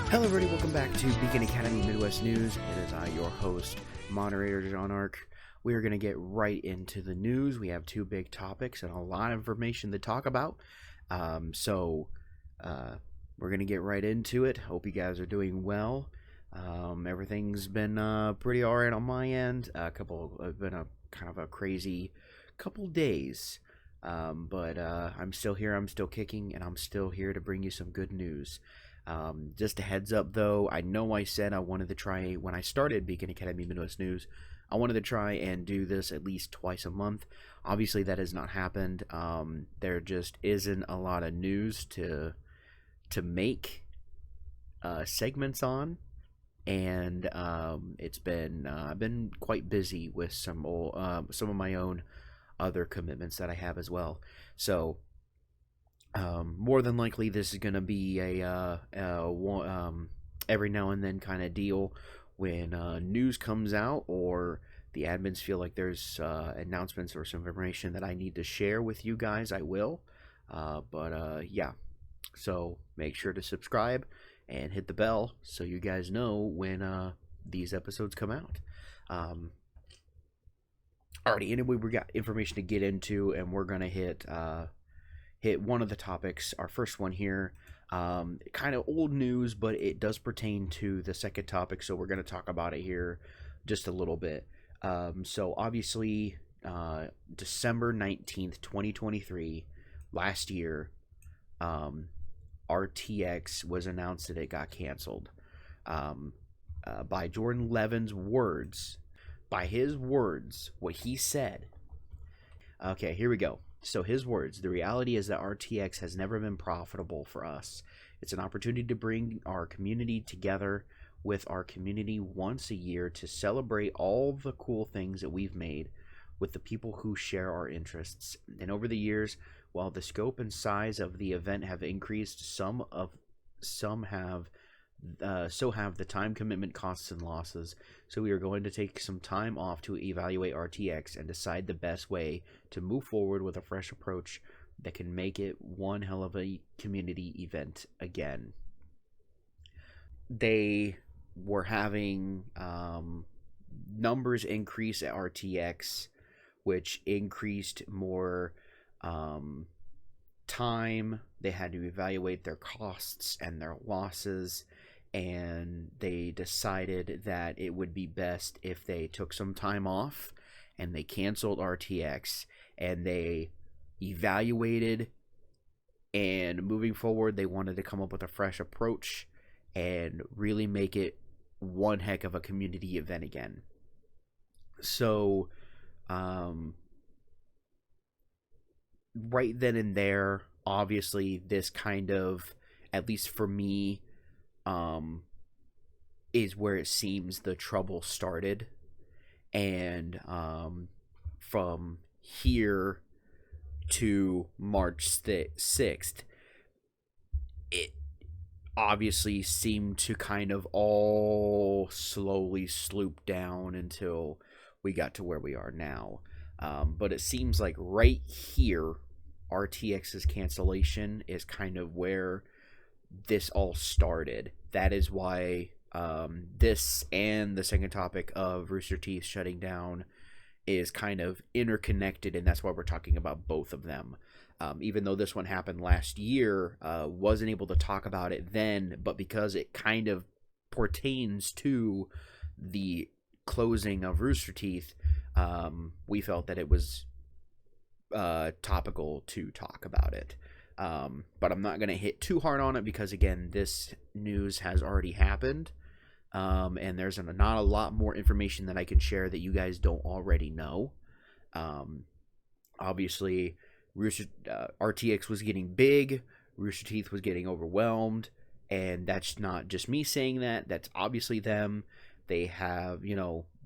Hello everybody, welcome back to Beacon Academy Midwest News. It is I, your host, moderator John Ark. We are going to get right into the news. We have two big topics and a lot of information to talk about. So we're going to get right into it. Hope you guys are doing well. Everything's been pretty alright on my end. It's been a kind of a crazy couple days. But I'm still here, I'm still kicking, and I'm still here to bring you some good news. Just a heads up though, I know I said I wanted to try, when I started Beacon Academy Midwest News, I wanted to try and do this at least twice a month. Obviously that has not happened. There just isn't a lot of news to make segments on, and it's been I've been quite busy with some of my own other commitments that I have as well. So more than likely this is going to be a every now and then kind of deal. When news comes out or the admins feel like there's announcements or some information that I need to share with you guys, I will. Yeah, so make sure to subscribe and hit the bell so you guys know when these episodes come out. Alrighty, anyway, we got information to get into, and we're gonna hit one of the topics. Our first one here, kind of old news, but it does pertain to the second topic, so we're going to talk about it here just a little bit. So obviously, December 19th, 2023, last year, RTX was announced that it got canceled. By Jordan Levin's words, by his words, what he said. Okay, here we go. So his words, the reality is that RTX has never been profitable for us. It's an opportunity to bring our community together with our community once a year to celebrate all the cool things that we've made with the people who share our interests. And over the years, while the scope and size of the event have increased, so have the time commitment, costs, and losses. So we are going to take some time off to evaluate RTX and decide the best way to move forward with a fresh approach that can make it one hell of a community event again. They were having numbers increase at RTX, which increased more time. They had to evaluate their costs and their losses, and they decided that it would be best if they took some time off and they canceled RTX and they evaluated, and moving forward they wanted to come up with a fresh approach and really make it one heck of a community event again. So right then and there, obviously this kind of, at least for me, is where it seems the trouble started. And from here to March 6th, it obviously seemed to kind of all slowly sloop down until we got to where we are now. But it seems like right here, RTX's cancellation is kind of where this all started. That is why this and the second topic of Rooster Teeth shutting down is kind of interconnected, and that's why we're talking about both of them. Even though this one happened last year, wasn't able to talk about it then, but because it kind of pertains to the closing of Rooster Teeth, we felt that it was topical to talk about it. But I'm not going to hit too hard on it because, again, this news has already happened, and there's not a lot more information that I can share that you guys don't already know. Obviously, RTX was getting big, Rooster Teeth was getting overwhelmed, and that's not just me saying that. That's obviously them. They have,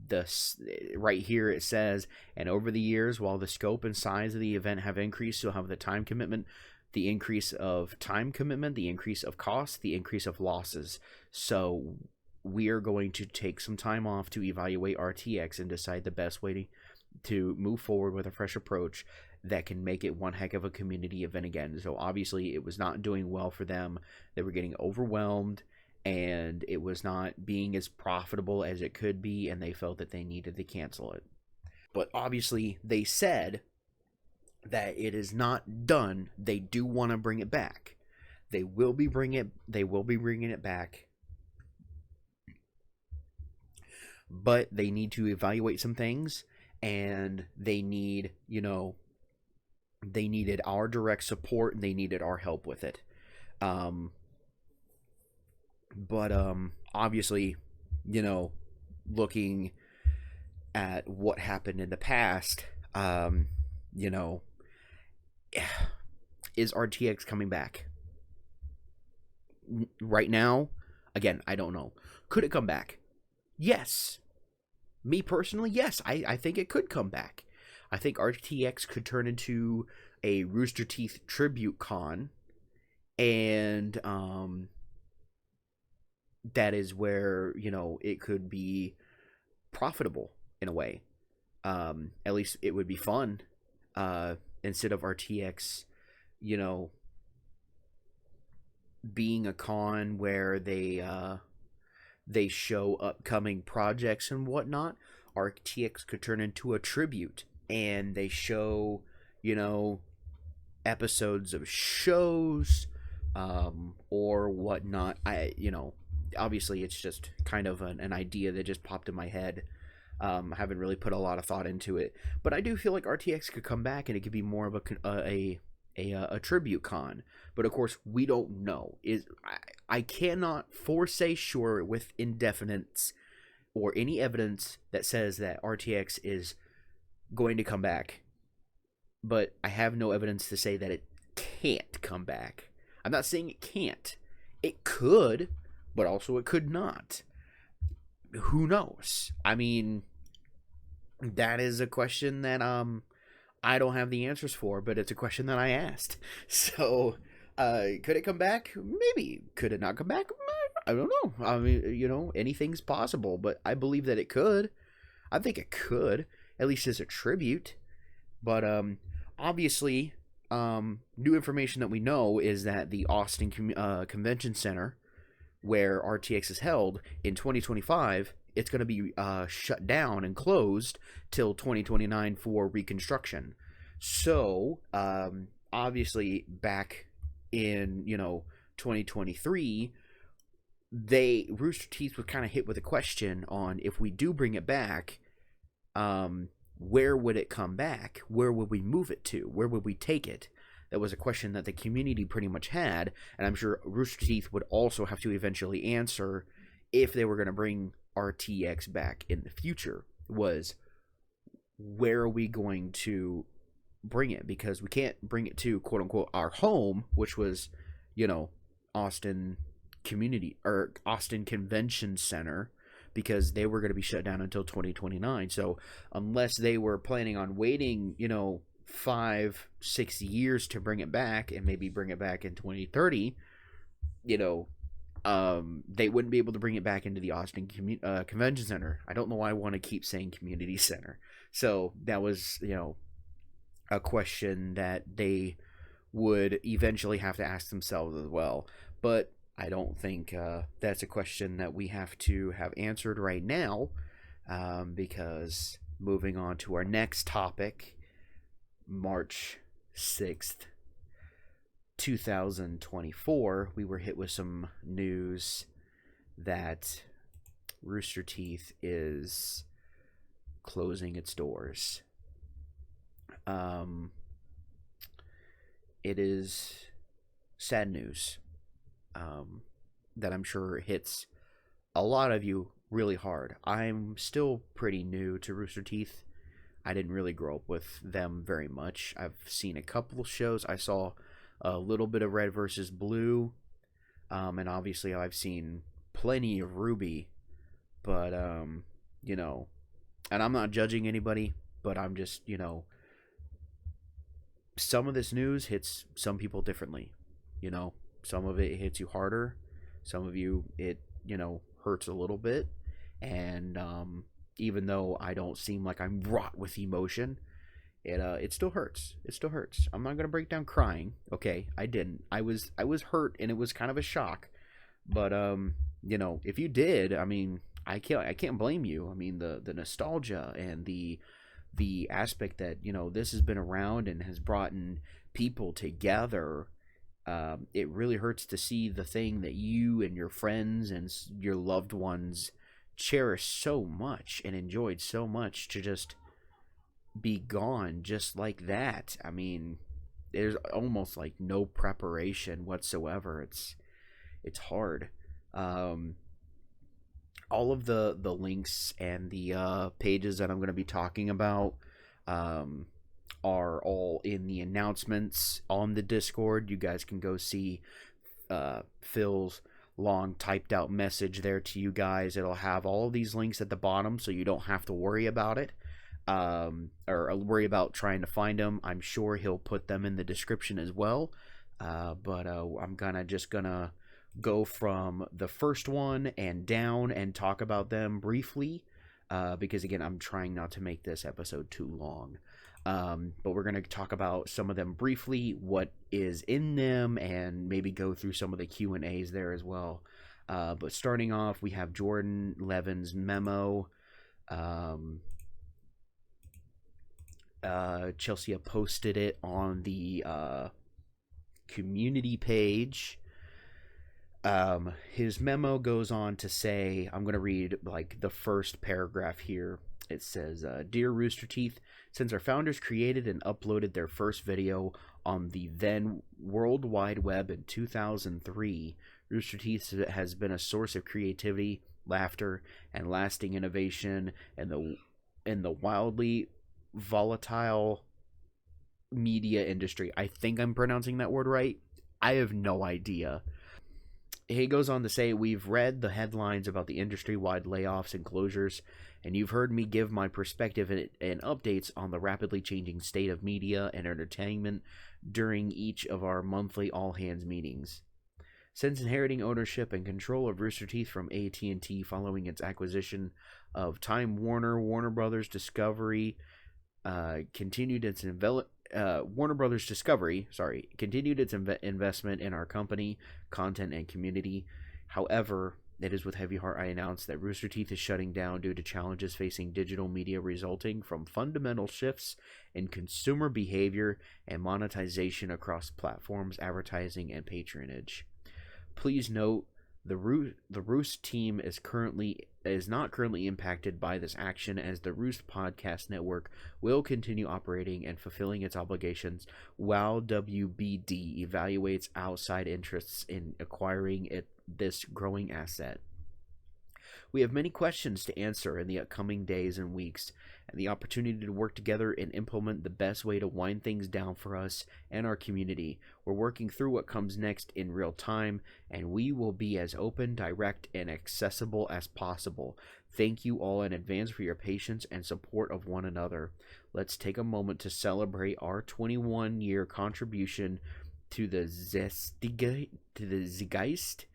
this right here it says, and over the years, while the scope and size of the event have increased, so have the time commitment, the increase of time commitment, the increase of cost, the increase of losses. So we are going to take some time off to evaluate RTX and decide the best way to move forward with a fresh approach that can make it one heck of a community event again. So obviously it was not doing well for them. They were getting overwhelmed, and it was not being as profitable as it could be, and they felt that they needed to cancel it. But obviously, they said that it is not done. They do want to bring it back. They will be bringing it back, but they need to evaluate some things, and they need, they needed our direct support, and they needed our help with it. But obviously, looking at what happened in the past, you know, is RTX coming back? Right now, again, I don't know. Could it come back? Yes. Me personally, yes. I think it could come back. I think RTX could turn into a Rooster Teeth tribute con, and that is where, it could be profitable in a way. At least it would be fun. Instead of RTX, being a con where they show upcoming projects and whatnot, RTX could turn into a tribute, and they show, episodes of shows, or whatnot. Obviously it's just kind of an idea that just popped in my head. I haven't really put a lot of thought into it, but I do feel like RTX could come back and it could be more of a tribute con. But of course, we don't know. I cannot foresay sure with indefinites or any evidence that says that RTX is going to come back. But I have no evidence to say that it can't come back. I'm not saying it can't. It could, but also it could not. Who knows? I mean, that is a question that I don't have the answers for, but it's a question that I asked. So, could it come back? Maybe. Could it not come back? I don't know. I mean, anything's possible, but I believe that it could. I think it could, at least as a tribute. But obviously, new information that we know is that the Austin Convention Center, where RTX is held, in 2025, it's going to be shut down and closed till 2029 for reconstruction. So, obviously, back in 2023, Rooster Teeth was kind of hit with a question on, if we do bring it back, where would it come back? Where would we move it to? Where would we take it? That was a question that the community pretty much had, and I'm sure Rooster Teeth would also have to eventually answer if they were going to bring RTX back in the future, was where are we going to bring it? Because we can't bring it to, quote unquote, our home, which was, Austin Convention Center, because they were going to be shut down until 2029. So unless they were planning on waiting, 5-6 years to bring it back, and maybe bring it back in 2030, they wouldn't be able to bring it back into the Austin Convention Center. I don't know why I want to keep saying community center. So that was, a question that they would eventually have to ask themselves as well. But I don't think that's a question that we have to have answered right now, because moving on to our next topic, March 6th, 2024, we were hit with some news that Rooster Teeth is closing its doors. It is sad news, that I'm sure hits a lot of you really hard. I'm still pretty new to Rooster Teeth. I didn't really grow up with them very much. I've seen a couple of shows. I saw a little bit of Red versus Blue, and obviously I've seen plenty of Ruby, but and I'm not judging anybody, but I'm just, some of this news hits some people differently. Some of it hits you harder, some of you it hurts a little bit, and even though I don't seem like I'm wrought with emotion, it still hurts. It still hurts. I'm not gonna break down crying. Okay, I didn't. I was hurt, and it was kind of a shock. But if you did, I mean, I can't blame you. I mean, the nostalgia and the aspect that this has been around and has brought in people together. It really hurts to see the thing that you and your friends and your loved ones cherish so much and enjoyed so much to just be gone just like that. I mean, there's almost like no preparation whatsoever. It's hard. Um, all of the links and the pages that I'm going to be talking about um, are all in the announcements on the Discord. You guys can go see Phil's long typed out message there to you guys. It'll have all of these links at the bottom, so you don't have to worry about it, or worry about trying to find them. I'm sure he'll put them in the description as well. But I'm gonna go from the first one and down and talk about them briefly, because again, I'm trying not to make this episode too long. But we're going to talk about some of them briefly, what is in them, and maybe go through some of the Q&As there as well. But starting off, we have Jordan Levin's memo. Chelsea posted it on the community page. His memo goes on to say, I'm going to read like the first paragraph here. It says, Dear Rooster Teeth, since our founders created and uploaded their first video on the then World Wide Web in 2003, Rooster Teeth has been a source of creativity, laughter, and lasting innovation in the wildly volatile media industry. I think I'm pronouncing that word right. I have no idea. He goes on to say, we've read the headlines about the industry-wide layoffs and closures, and you've heard me give my perspective and updates on the rapidly changing state of media and entertainment during each of our monthly all-hands meetings. Since inheriting ownership and control of Rooster Teeth from AT&T following its acquisition of Time Warner, Warner Brothers Discovery continued its investment in our company, content, and community. However, it is with heavy heart I announce that Rooster Teeth is shutting down due to challenges facing digital media resulting from fundamental shifts in consumer behavior and monetization across platforms, advertising, and patronage. Please note, the Roost team is not currently impacted by this action, as the Roost Podcast Network will continue operating and fulfilling its obligations while WBD evaluates outside interests in acquiring this growing asset. We have many questions to answer in the upcoming days and weeks, and the opportunity to work together and implement the best way to wind things down for us and our community. We're working through what comes next in real time, and we will be as open, direct, and accessible as possible. Thank you all in advance for your patience and support of one another. Let's take a moment to celebrate our 21-year contribution to the Zeitgeist.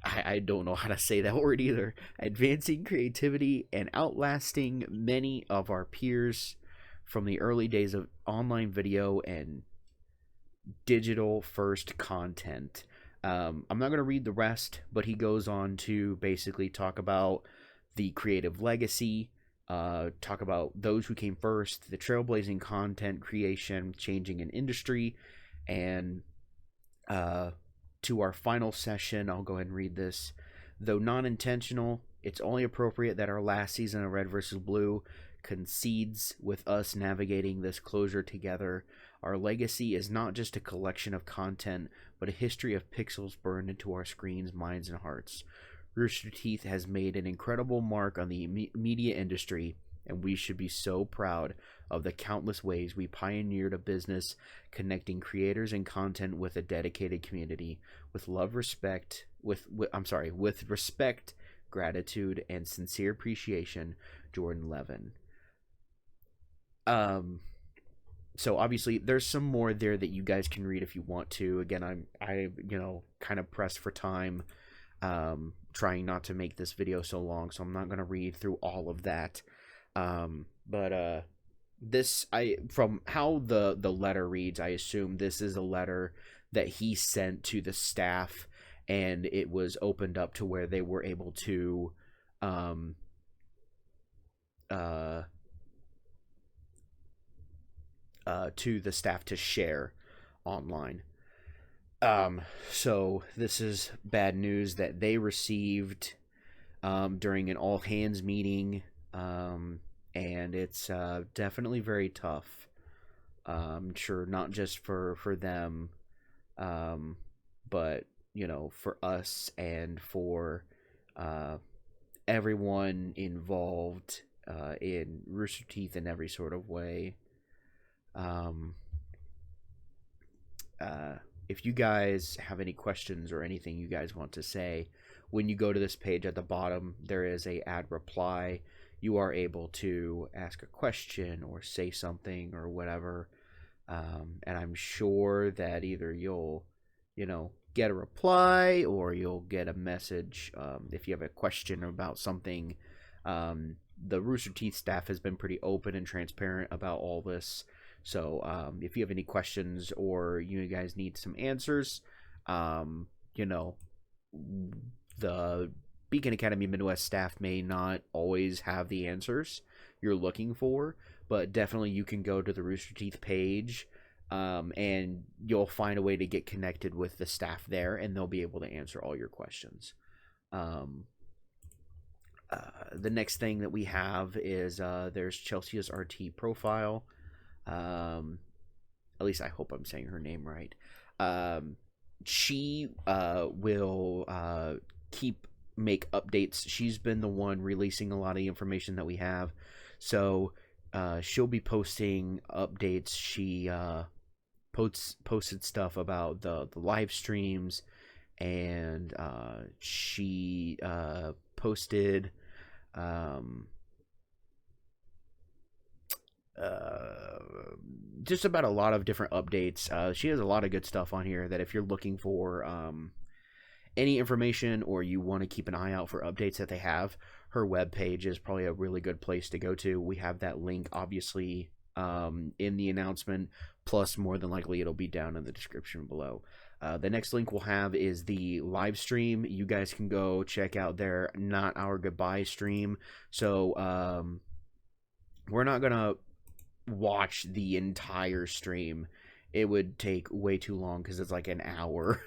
I don't know how to say that word either. Advancing creativity and outlasting many of our peers from the early days of online video and digital first content. I'm not going to read the rest, but he goes on to basically talk about the creative legacy, talk about those who came first, the trailblazing content creation, changing an industry, and to our final session. I'll go ahead and read this. Though non-intentional, it's only appropriate that our last season of Red vs. Blue coincides with us navigating this closure together. Our legacy is not just a collection of content, but a history of pixels burned into our screens, minds, and hearts. Rooster Teeth has made an incredible mark on the media industry, and we should be so proud of the countless ways we pioneered a business connecting creators and content with a dedicated community. With respect, gratitude, and sincere appreciation, Jordan Levin. So obviously there's some more there that you guys can read if you want to. Again, I kind of pressed for time, trying not to make this video so long, so I'm not going to read through all of that. But this, from how the letter reads, I assume this is a letter that he sent to the staff and it was opened up to where they were able to um, uh, to the staff to share online. So this is bad news that they received during an all hands meeting, and it's definitely very tough. Sure, not just for them, um, but for us and for uh, everyone involved in Rooster Teeth in every sort of way. Um, uh, if you guys have any questions or anything you guys want to say, when you go to this page at the bottom, there is a add reply. You are able to ask a question or say something or whatever. And I'm sure that either you'll, get a reply or you'll get a message if you have a question about something. The Rooster Teeth staff has been pretty open and transparent about all this. So if you have any questions or you guys need some answers, you know, the Beacon Academy Midwest staff may not always have the answers you're looking for, but definitely you can go to the Rooster Teeth page and you'll find a way to get connected with the staff there, and they'll be able to answer all your questions. The next thing that we have is there's Chelsea's RT profile. At least I hope I'm saying her name right. She will make updates. She's been the one releasing a lot of the information that we have, so she'll be posting updates. She posted stuff about the live streams, and she posted just about a lot of different updates. She has a lot of good stuff on here that if you're looking for any information or you want to keep an eye out for updates that they have, her webpage is probably a really good place to go to. We have that link obviously in the announcement, plus more than likely it'll be down in the description below. The next link we'll have is the live stream. You guys can go check out their Not Our Goodbye stream. So we're not gonna watch the entire stream. It would take way too long because it's like an hour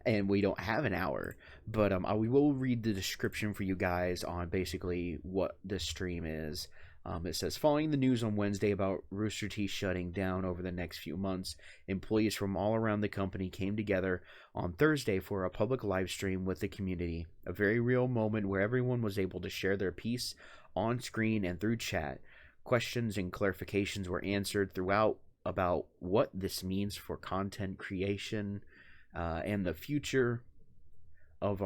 and we don't have an hour, but we will read the description for you guys on basically what the stream is. It says, following the news on Wednesday about Rooster Teeth shutting down over the next few months, employees from all around the company came together on Thursday for a public live stream with the community, a very real moment where everyone was able to share their piece on screen and through chat. Questions and clarifications were answered throughout about what this means for content creation and the future of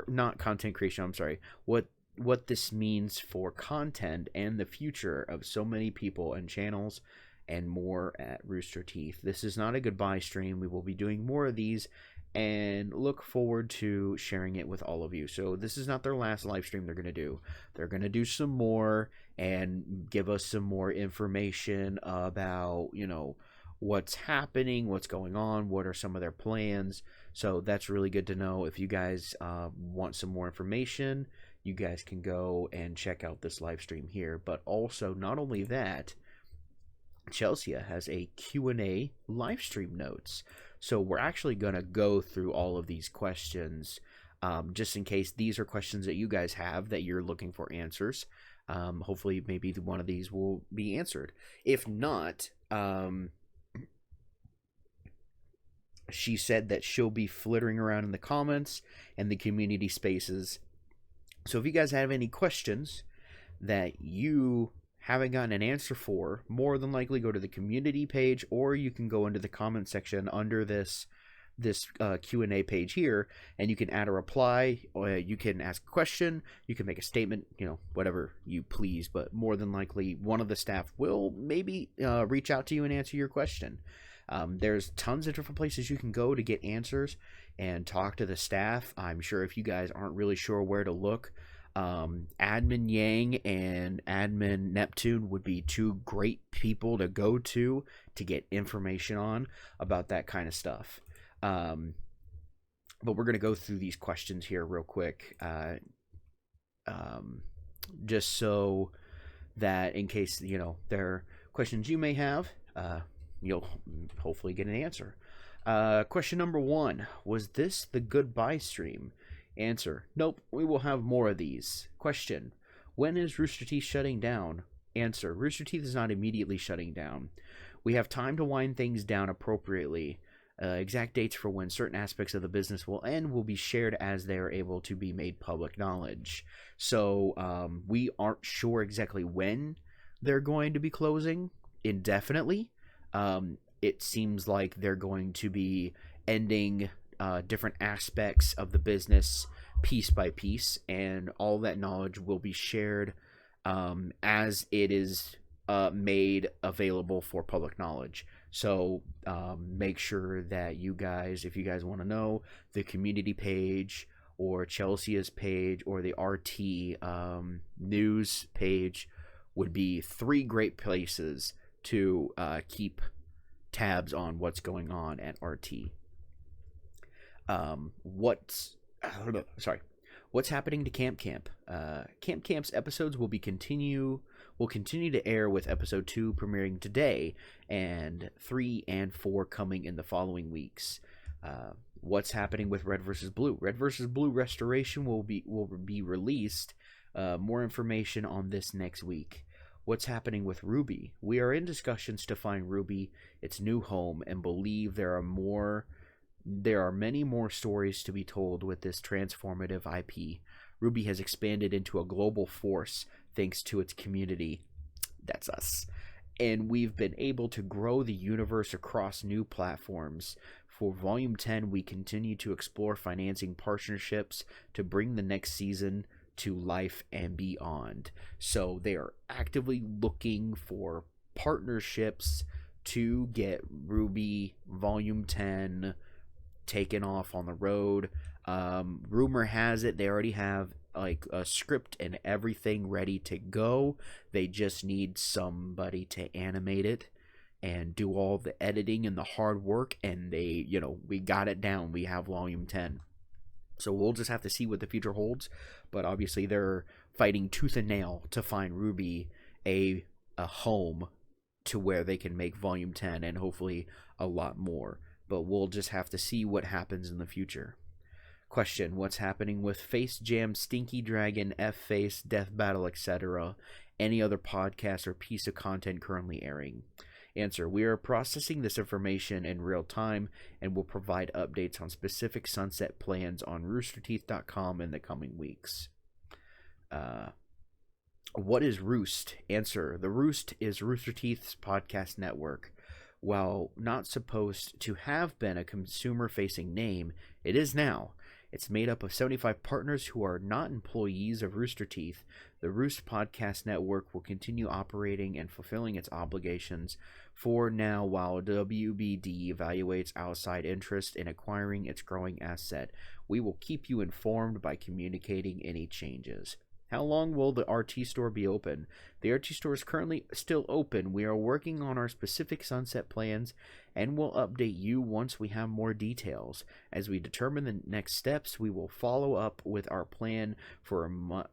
not content creation, I'm sorry, what this means for content and the future of so many people and channels and more at Rooster Teeth. This is not a goodbye stream. We will be doing more of these and look forward to sharing it with all of you. So this is not their last live stream they're going to do. They're going to do some more and give us some more information about, what's happening, what's going on, what are some of their plans. So that's really good to know. If you guys want some more information, you guys can go and check out this live stream here. But also, not only that, Chelsea has a Q&A live stream notes. So we're actually going to go through all of these questions just in case these are questions that you guys have that you're looking for answers. Hopefully maybe one of these will be answered. If not, she said that she'll be flittering around in the comments and the community spaces. So if you guys have any questions that you haven't gotten an answer for, more than likely go to the community page, or you can go into the comment section under this Q&A page here, and you can add a reply, or you can ask a question, you can make a statement, whatever you please, but more than likely one of the staff will maybe reach out to you and answer your question. There's tons of different places you can go to get answers and talk to the staff. I'm sure if you guys aren't really sure where to look, Admin Yang and Admin Neptune would be two great people to go to get information on about that kind of stuff. but we're going to go through these questions here real quick, just so that in case, there are questions you may have, you'll hopefully get an answer. Question number 1, was this the goodbye stream? Answer, nope, we will have more of these. Question, when is Rooster Teeth shutting down? Answer, Rooster Teeth is not immediately shutting down. We have time to wind things down appropriately. Exact dates for when certain aspects of the business will end will be shared as they are able to be made public knowledge. So we aren't sure exactly when they're going to be closing indefinitely. It seems like they're going to be ending different aspects of the business piece by piece, and all that knowledge will be shared as it is made available for public knowledge. So make sure that you guys, if you guys want to know, the community page or Chelsea's page or the RT news page would be 3 great places to keep tabs on what's going on at RT. What's happening to Camp Camp? Camp Camp's episodes will continue to air, with episode 2 premiering today and 3 and 4 coming in the following weeks. What's happening with Red vs. Blue? Red vs. Blue Restoration will be released. More information on this next week. What's happening with Ruby? We are in discussions to find Ruby its new home and believe there are many more stories to be told with this transformative IP. Ruby has expanded into a global force thanks to its community. That's us. And we've been able to grow the universe across new platforms. For Volume 10, we continue to explore financing partnerships to bring the next season to life and beyond. So they are actively looking for partnerships to get Ruby Volume 10 taken off on the road. Rumor has it they already have like a script and everything ready to go. They just need somebody to animate it and do all the editing and the hard work, and we got it down. We have Volume 10. So we'll just have to see what the future holds, but obviously they're fighting tooth and nail to find Ruby a home to where they can make Volume 10 and hopefully a lot more. But we'll just have to see what happens in the future. Question, what's happening with Face Jam, Stinky Dragon, F-Face, Death Battle, etc.? Any other podcast or piece of content currently airing? Answer, we are processing this information in real time and will provide updates on specific sunset plans on roosterteeth.com in the coming weeks. What is Roost? Answer, the Roost is Rooster Teeth's podcast network. While not supposed to have been a consumer-facing name, it is now. It's made up of 75 partners who are not employees of Rooster Teeth. The Roost Podcast Network will continue operating and fulfilling its obligations for now while WBD evaluates outside interest in acquiring its growing asset. We will keep you informed by communicating any changes. How long will the RT store be open? The RT store is currently still open. We are working on our specific sunset plans and will update you once we have more details. As we determine the next steps, we will follow up with our plan for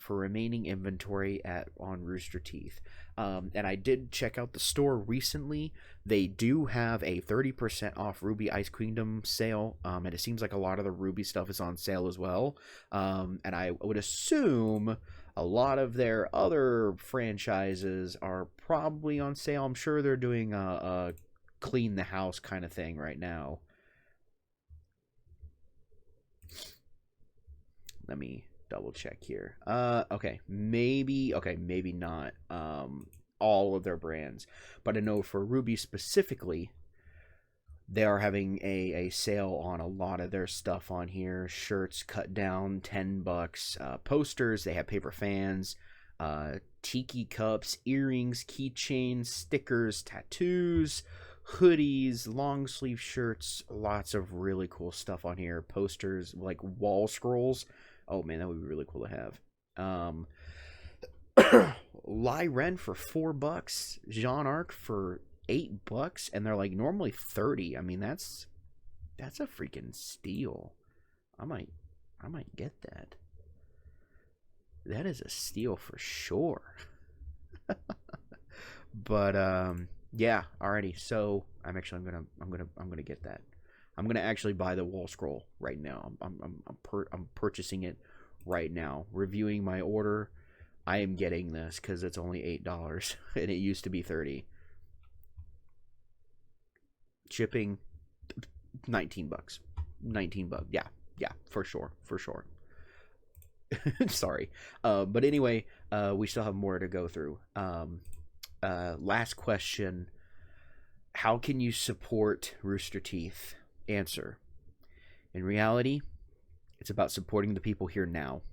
remaining inventory on Rooster Teeth. And I did check out the store recently. They do have a 30% off Ruby Ice Kingdom sale, and it seems like a lot of the Ruby stuff is on sale as well. And I would assume a lot of their other franchises are probably on sale. I'm sure they're doing a clean the house kind of thing right now. Let me double check here. Okay, maybe not all of their brands, but I know for Ruby specifically, they are having a sale on a lot of their stuff on here. Shirts cut down $10. Posters, they have paper fans, tiki cups, earrings, keychains, stickers, tattoos, hoodies, long sleeve shirts, lots of really cool stuff on here. Posters, like wall scrolls. Oh man, that would be really cool to have. Lyren for $4, Jean Arc for $8, and they're like normally $30. I mean, that's a freaking steal. I might get that. That is a steal for sure. But yeah, alrighty. So I'm gonna get that. I'm gonna actually buy the wall scroll right now. I'm purchasing it right now. Reviewing my order. I am getting this because it's only $8 and it used to be 30. Shipping, $19. $19. Yeah, yeah, for sure, for sure. Sorry, but anyway, we still have more to go through. Last question: how can you support Rooster Teeth? Answer: in reality, it's about supporting the people here now.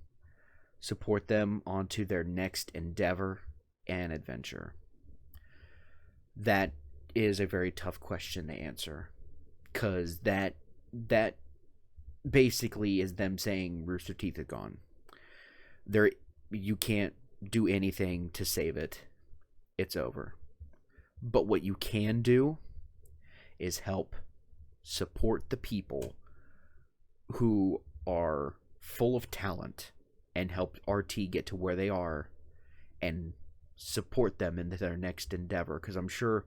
Support them onto their next endeavor and adventure. That is a very tough question to answer, because that basically is them saying Rooster Teeth is gone. There, you can't do anything to save it. It's over. But what you can do is help support the people who are full of talent and help RT get to where they are and support them in their next endeavor, because I'm sure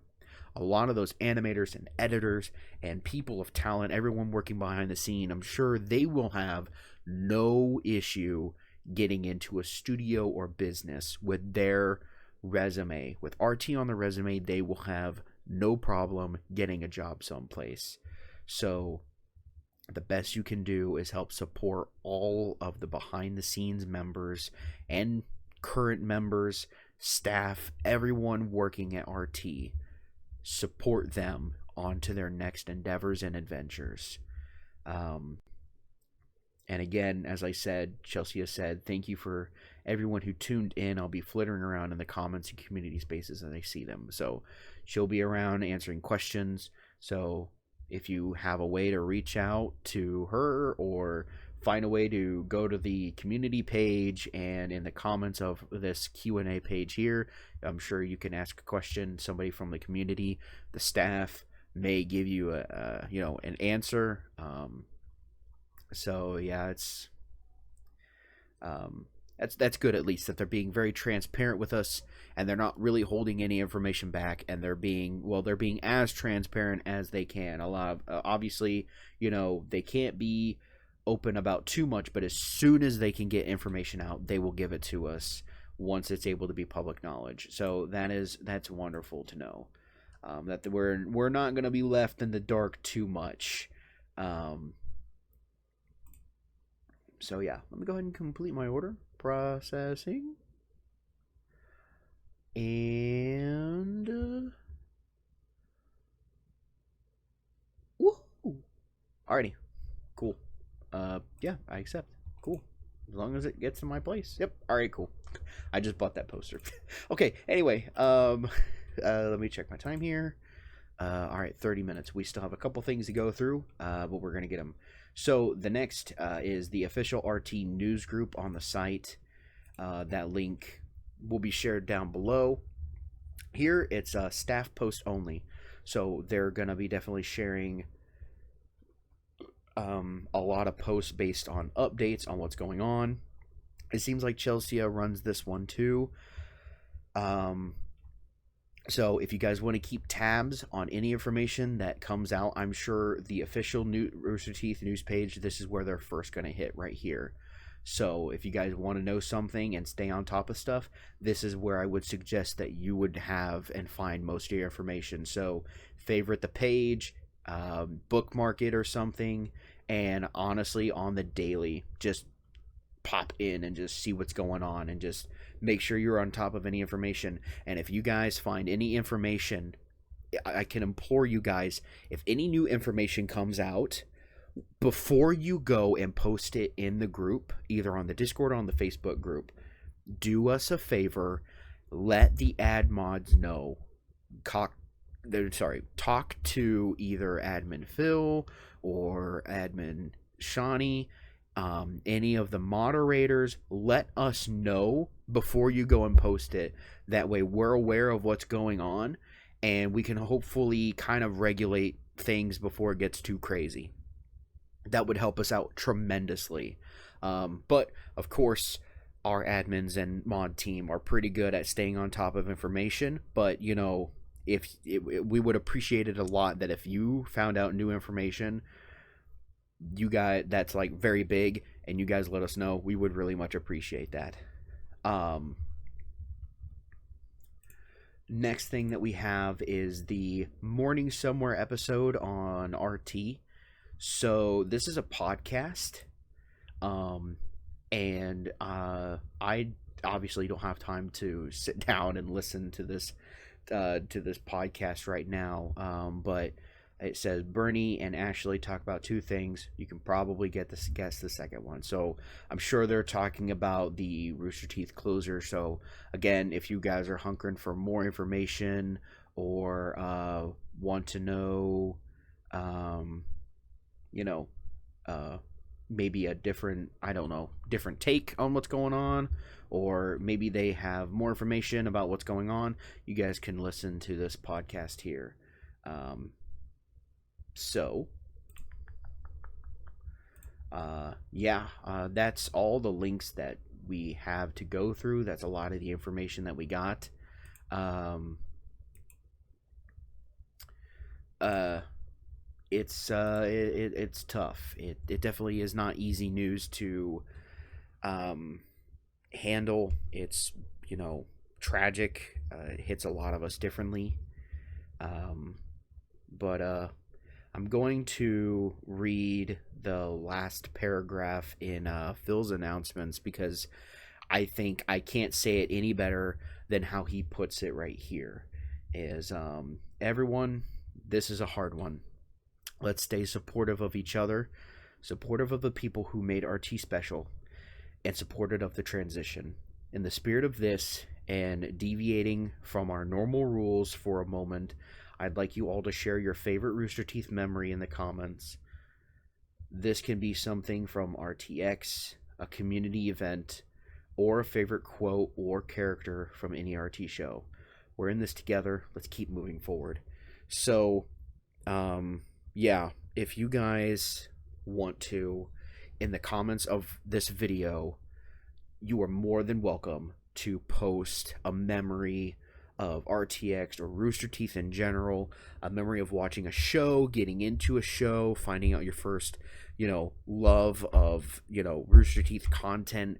a lot of those animators and editors and people of talent, everyone working behind the scene, I'm sure they will have no issue getting into a studio or business with their resume. With RT on the resume, they will have no problem getting a job someplace. So the best you can do is help support all of the behind the scenes members and current members, staff, everyone working at RT. Support them onto their next endeavors and adventures. And again, as I said, Chelsea has said, thank you for everyone who tuned in. I'll be flittering around in the comments and community spaces as I see them. So she'll be around answering questions. So if you have a way to reach out to her or find a way to go to the community page and in the comments of this Q&A page here, I'm sure you can ask a question. Somebody from the community, the staff may give you an answer. So yeah, it's that's good, at least that they're being very transparent with us and they're not really holding any information back, and they're being as transparent as they can. A lot of obviously, they can't be open about too much, but as soon as they can get information out, they will give it to us once it's able to be public knowledge. So that's wonderful to know, that we're not going to be left in the dark too much. So yeah, let me go ahead and complete my order. Processing. And woohoo! Alrighty, cool. Yeah, I accept. Cool. As long as it gets to my place. Yep. Alright, cool. I just bought that poster. Okay, anyway, let me check my time here. Alright, 30 minutes. We still have a couple things to go through, but we're gonna get them. So the next is the official RT news group on the site. That link will be shared down below. Here it's staff post only, so they're gonna be definitely sharing a lot of posts based on updates on what's going on. It seems like Chelsea runs this one too. So if you guys want to keep tabs on any information that comes out, I'm sure the official Rooster Teeth news page, this is where they're first going to hit right here. So if you guys want to know something and stay on top of stuff, this is where I would suggest that you would have and find most of your information. So favorite the page, bookmark it or something, and honestly on the daily, just pop in and just see what's going on and just make sure you're on top of any information. And if you guys find any information, I can implore you guys, if any new information comes out, before you go and post it in the group, either on the Discord or on the Facebook group, do us a favor, let the ad mods know. Talk to either admin Phil or admin Shawnee, any of the moderators. Let us know before you go and post it. That way we're aware of what's going on and we can hopefully kind of regulate things before it gets too crazy. That would help us out tremendously. But of course, our admins and mod team are pretty good at staying on top of information. But if we would appreciate it a lot that if you found out new information, you guys that's like very big, and you guys let us know, we would really much appreciate that. Um, Next thing that we have is the Morning Somewhere episode on RT. So this is a podcast, um, and I obviously don't have time to sit down and listen to this podcast right now. But it says Bernie and Ashley talk about two things. You can probably guess the second one. So I'm sure they're talking about the Rooster Teeth closer. So again, if you guys are hunkering for more information or want to know, um, you know, uh, maybe a different, I don't know, different take on what's going on, or maybe they have more information about what's going on, you guys can listen to this podcast here. Um, so, that's all the links that we have to go through. That's a lot of the information that we got. Um, uh, it's tough. It definitely is not easy news to um, handle. It's tragic. It hits a lot of us differently. Um, but I'm going to read the last paragraph in Phil's announcements because I think I can't say it any better than how he puts it right here. Is everyone, this is a hard one. Let's stay supportive of each other, supportive of the people who made RT special, and supportive of the transition. In the spirit of this, and deviating from our normal rules for a moment, I'd like you all to share your favorite Rooster Teeth memory in the comments. This can be something from RTX, a community event, or a favorite quote or character from any RT show. We're in this together. Let's keep moving forward. So, yeah, if you guys want to, in the comments of this video, you are more than welcome to post a memory of RTX or Rooster Teeth in general, a memory of watching a show, getting into a show, finding out your first, love of, Rooster Teeth content,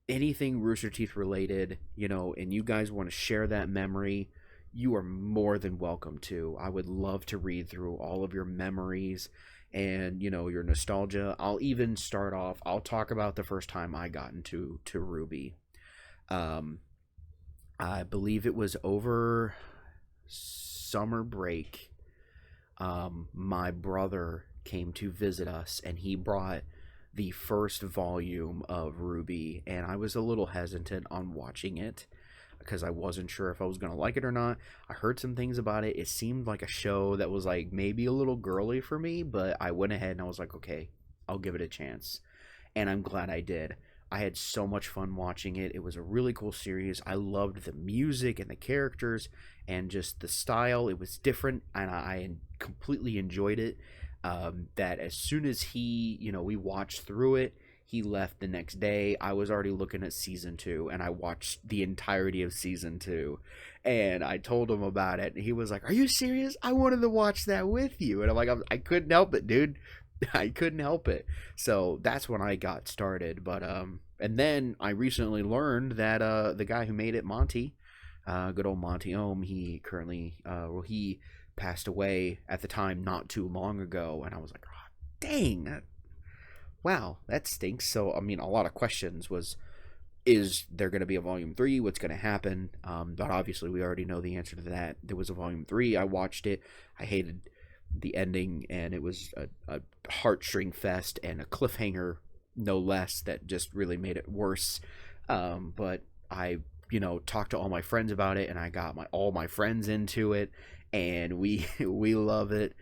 anything Rooster Teeth related, and you guys want to share that memory, you are more than welcome to. I would love to read through all of your memories and, your nostalgia. I'll even start off, I'll talk about the first time I got into Ruby. I believe it was over summer break. My brother came to visit us, and he brought the first volume of Ruby, and I was a little hesitant on watching it because I wasn't sure if I was going to like it or not. I heard some things about it. It seemed like a show that was like maybe a little girly for me, but I went ahead and I was like, okay, I'll give it a chance. And I'm glad I did. I had so much fun watching it. It was a really cool series. I loved the music and the characters and just the style. It was different, and I completely enjoyed it. That as soon as we watched through it, he left the next day. I was already looking at season 2, and I watched the entirety of season 2. And I told him about it, and he was like, "Are you serious? I wanted to watch that with you." And I'm like, I couldn't help it, dude. I couldn't help it. So that's when I got started. But and then I recently learned that the guy who made it, Monty, good old Monty Ohm, he currently he passed away at the time not too long ago, and I was like, oh, dang, wow, that stinks. So I mean, a lot of questions was, is there going to be a volume 3? What's going to happen? But obviously we already know the answer to that. There was a volume 3. I watched it. I hated the ending, and it was a heartstring fest and a cliffhanger, no less, that just really made it worse. But I talked to all my friends about it, and I got all my friends into it, and we we love it.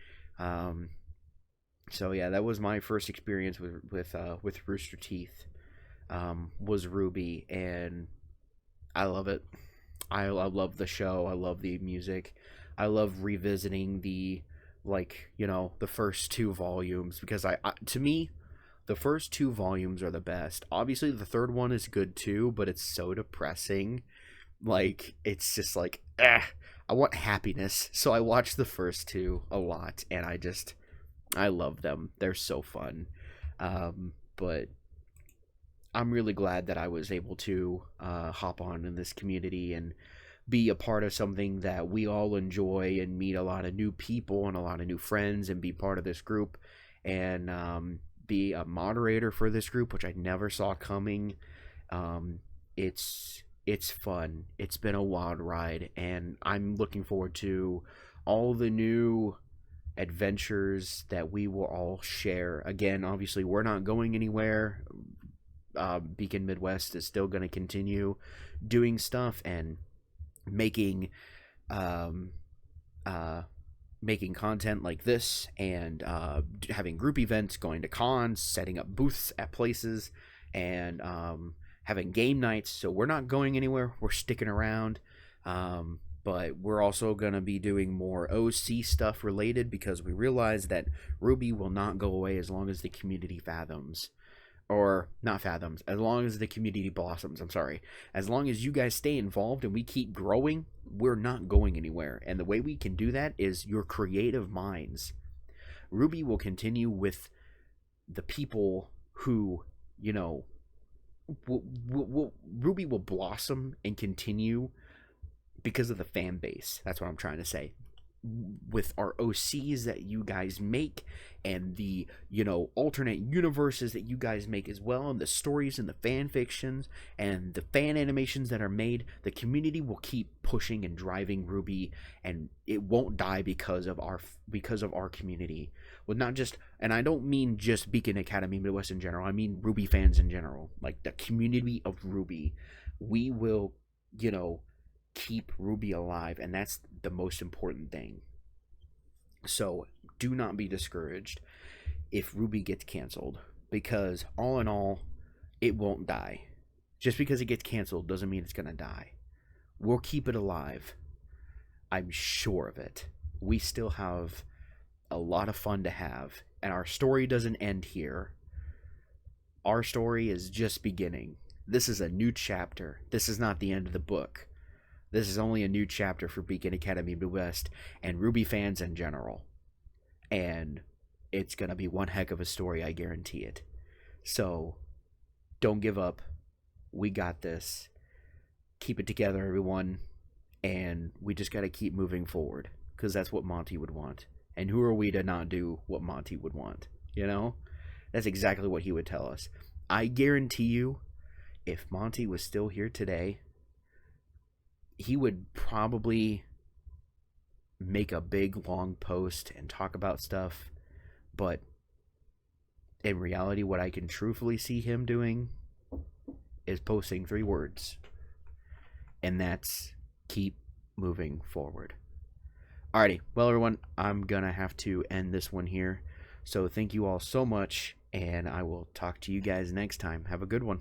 So yeah, that was my first experience with Rooster Teeth. Was Ruby, and I love it. I love the show. I love the music. I love revisiting the like, the first two volumes, because to me, the first two volumes are the best. Obviously, the third one is good too, but it's so depressing. Like, it's just like, I want happiness. So I watch the first two a lot, and I love them. They're so fun. But I'm really glad that I was able to hop on in this community and be a part of something that we all enjoy, and meet a lot of new people and a lot of new friends, and be part of this group, and be a moderator for this group, which I never saw coming. It's fun. It's been a wild ride, and I'm looking forward to all the new adventures that we will all share. Again, obviously, we're not going anywhere. Beacon Midwest is still going to continue doing stuff and making um, making content like this, and having group events, going to cons, setting up booths at places, and having game nights. So we're not going anywhere. We're sticking around. But we're also going to be doing more OC stuff related, because we realize that Ruby will not go away as long as the community fathoms. Or not fathoms, as long as the community blossoms. I'm sorry. As long as you guys stay involved and we keep growing, we're not going anywhere. And the way we can do that is your creative minds. Ruby will continue with the people who, Ruby will blossom and continue because of the fan base. That's what I'm trying to say. With our OCs that you guys make, and the alternate universes that you guys make as well, and the stories and the fan fictions and the fan animations that are made, the community will keep pushing and driving Ruby, and it won't die because of our community. Well, not just, and I don't mean just Beacon Academy Midwest in general, I mean Ruby fans in general, like the community of Ruby. We will keep Ruby alive, and that's the most important thing. So do not be discouraged if Ruby gets canceled, because all in all, it won't die. Just because it gets canceled doesn't mean it's gonna die. We'll keep it alive. I'm sure of it. We still have a lot of fun to have, and our story doesn't end here. Our story is just beginning. This is a new chapter. This is not the end of the book. This is only a new chapter for Beacon Academy Midwest and Ruby fans in general. And it's going to be one heck of a story, I guarantee it. So, don't give up. We got this. Keep it together, everyone. And we just got to keep moving forward, because that's what Monty would want. And who are we to not do what Monty would want? That's exactly what he would tell us. I guarantee you, if Monty was still here today, he would probably make a big long post and talk about stuff, but in reality, what I can truthfully see him doing is posting 3 words, and that's keep moving forward. Alrighty, well everyone, I'm gonna have to end this one here, so thank you all so much, and I will talk to you guys next time. Have a good one.